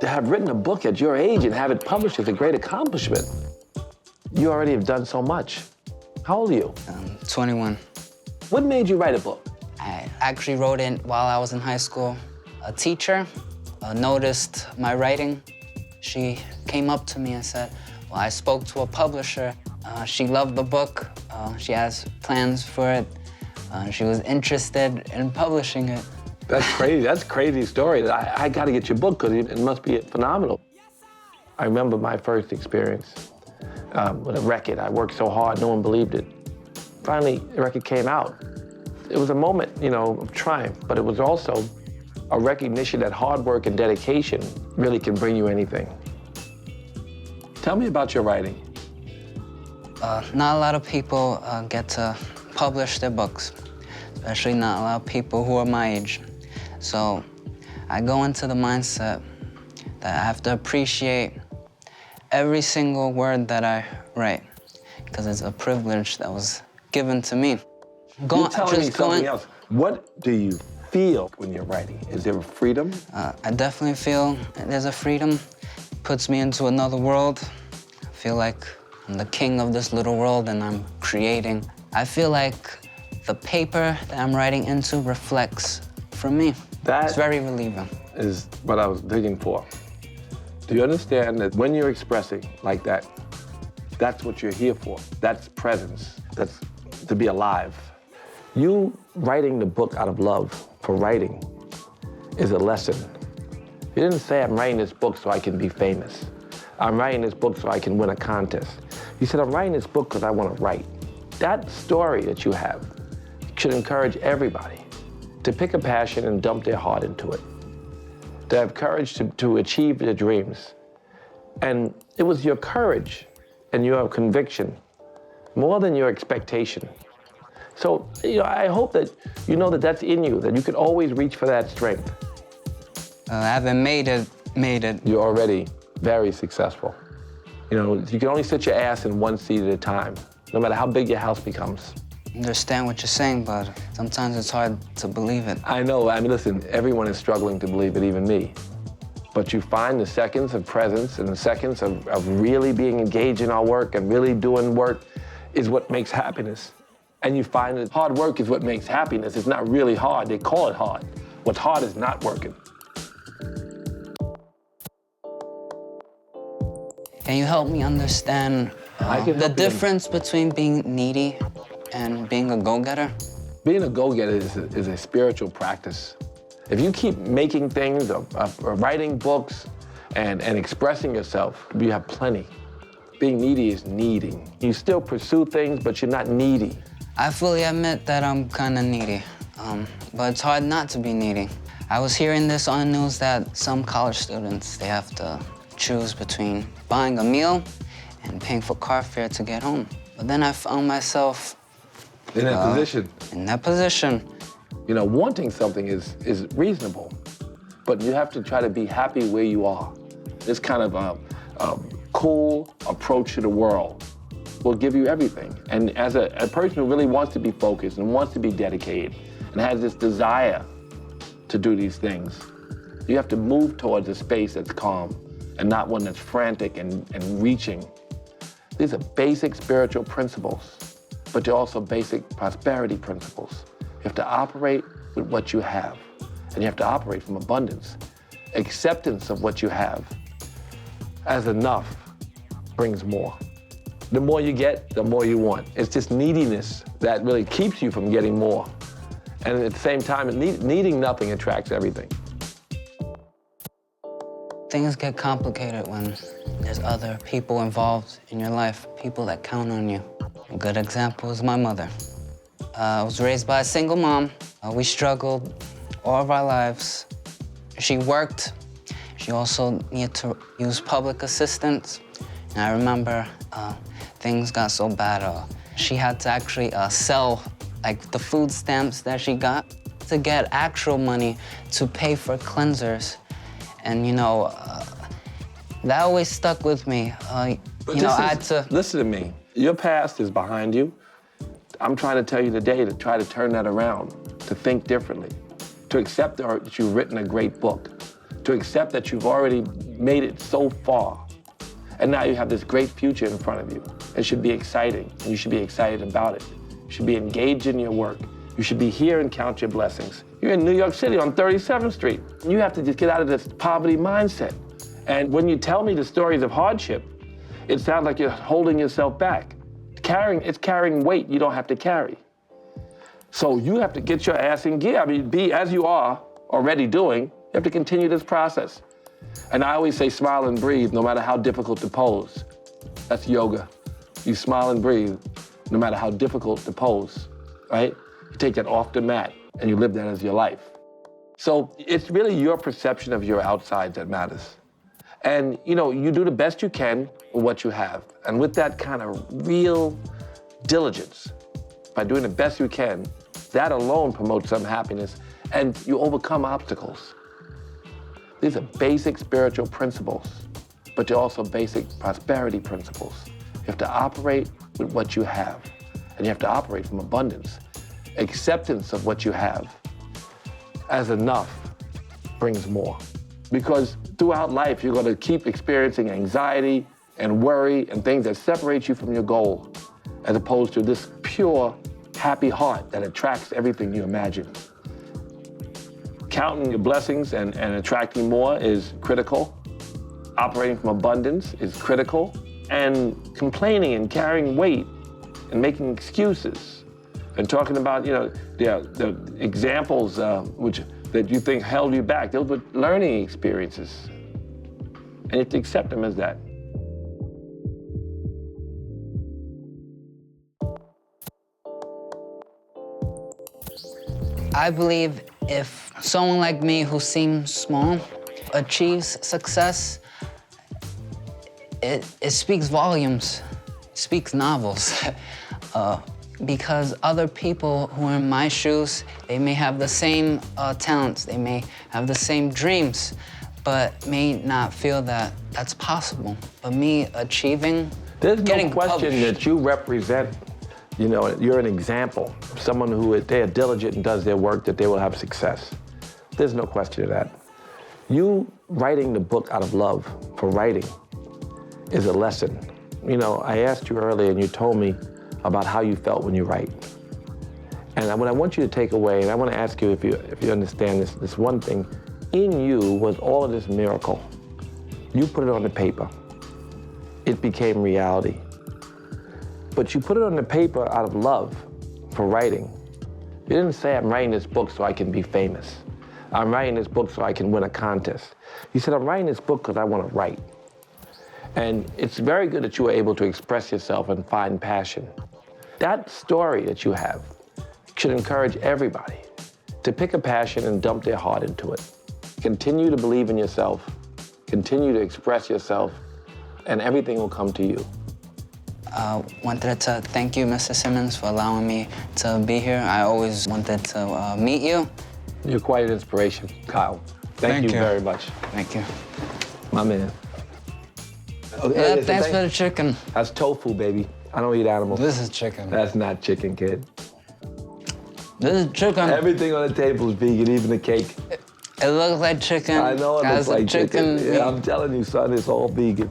to have written a book at your age and have it published is a great accomplishment. You already have done so much. How old are you? 21. What made you write a book? I actually wrote it while I was in high school. A teacher noticed my writing. She came up to me and said, well, I spoke to a publisher. She loved the book. She has plans for it. She was interested in publishing it. That's crazy. That's a crazy story. I got to get your book because it must be phenomenal. I remember my first experience with a record. I worked so hard, no one believed it. Finally, the record came out. It was a moment, you know, of triumph, but it was also a recognition that hard work and dedication really can bring you anything. Tell me about your writing. Not a lot of people get to publish their books, especially not a lot of people who are my age. So I go into the mindset that I have to appreciate every single word that I write, because it's a privilege that was given to me. You're telling me something else. What do you feel when you're writing? Is there a freedom? I definitely feel there's a freedom. Puts me into another world. I feel like I'm the king of this little world and I'm creating. I feel like the paper that I'm writing into reflects from me. It's very relieving. Is what I was digging for. Do you understand that when you're expressing like that, that's what you're here for? That's presence. That's to be alive. You writing the book out of love for writing is a lesson. You didn't say, I'm writing this book so I can be famous. I'm writing this book so I can win a contest. You said, I'm writing this book because I want to write. That story that you have should encourage everybody to pick a passion and dump their heart into it, to have courage to achieve their dreams. And it was your courage and your conviction more than your expectation. So, you know, I hope that you know that that's in you, that you can always reach for that strength. I haven't made it. You're already very successful. You know, you can only sit your ass in one seat at a time, no matter how big your house becomes. I understand what you're saying, but sometimes it's hard to believe it. I know, I mean, listen, everyone is struggling to believe it, even me. But you find the seconds of presence and the seconds of really being engaged in our work and really doing work is what makes happiness. And you find that hard work is what makes happiness. It's not really hard. They call it hard. What's hard is not working. Can you help me understand the difference between being needy and being a go-getter? Being a go-getter is a spiritual practice. If you keep making things or writing books and expressing yourself, you have plenty. Being needy is needing. You still pursue things, but you're not needy. I fully admit that I'm kind of needy, but it's hard not to be needy. I was hearing this on the news that some college students, they have to choose between buying a meal and paying for car fare to get home. But then I found myself in that position. In that position. You know, wanting something is reasonable, but you have to try to be happy where you are. This kind of a cool approach to the world will give you everything. And as a person who really wants to be focused and wants to be dedicated and has this desire to do these things, you have to move towards a space that's calm and not one that's frantic and reaching. These are basic spiritual principles, but they're also basic prosperity principles. You have to operate with what you have, and you have to operate from abundance. Acceptance of what you have as enough brings more. The more you get, the more you want. It's just neediness that really keeps you from getting more. And at the same time, needing nothing attracts everything. Things get complicated when there's other people involved in your life, people that count on you. A good example is my mother. I was raised by a single mom. We struggled all of our lives. She worked. She also needed to use public assistance. And I remember things got so bad. She had to actually sell like the food stamps that she got to get actual money to pay for cleansers. And you know, that always stuck with me. I had to... Listen to me. Your past is behind you. I'm trying to tell you today to try to turn that around, to think differently, to accept that you've written a great book, to accept that you've already made it so far. And now you have this great future in front of you. It should be exciting, and you should be excited about it. You should be engaged in your work. You should be here and count your blessings. You're in New York City on 37th Street. You have to just get out of this poverty mindset. And when you tell me the stories of hardship, it sounds like you're holding yourself back. It's carrying weight you don't have to carry. So you have to get your ass in gear. I mean, be as you are already doing, you have to continue this process. And I always say smile and breathe, no matter how difficult the pose. That's yoga. You smile and breathe, no matter how difficult the pose, right? You take that off the mat and you live that as your life. So it's really your perception of your outside that matters. And you do the best you can with what you have. And with that kind of real diligence, by doing the best you can, that alone promotes some happiness and you overcome obstacles. These are basic spiritual principles, but they're also basic prosperity principles. You have to operate with what you have, and you have to operate from abundance. Acceptance of what you have as enough brings more. Because throughout life, you're going to keep experiencing anxiety and worry and things that separate you from your goal, as opposed to this pure, happy heart that attracts everything you imagine. Counting your blessings and attracting more is critical. Operating from abundance is critical. And complaining and carrying weight and making excuses and talking about, the examples that you think held you back, those were learning experiences. And you have to accept them as that. I believe if someone like me who seems small achieves success, it speaks volumes, it speaks novels. Because other people who are in my shoes, they may have the same talents, they may have the same dreams, but may not feel that that's possible. But me achieving, There's getting no question published. that you represent, you're an example of someone who, if they are diligent and does their work, that they will have success. There's no question of that. You writing the book out of love for writing is a lesson. I asked you earlier and you told me about how you felt when you write. And what I want you to take away, and I want to ask you if you understand this one thing, in you was all of this miracle. You put it on the paper. It became reality. But you put it on the paper out of love for writing. You didn't say, I'm writing this book so I can be famous. I'm writing this book so I can win a contest. You said, I'm writing this book because I want to write. And it's very good that you were able to express yourself and find passion. That story that you have should encourage everybody to pick a passion and dump their heart into it. Continue to believe in yourself, continue to express yourself, and everything will come to you. Wanted to thank you, Mr. Simmons, for allowing me to be here. I always wanted to meet you. You're quite an inspiration, Kyle. Thank you very much. Thank you. My man. Yeah, thanks for the chicken. That's tofu, baby. I don't eat animals. This is chicken. That's not chicken, kid. This is chicken. Everything on the table is vegan, even the cake. It looks like chicken. I know it looks like chicken. meat. Yeah, I'm telling you, son, it's all vegan.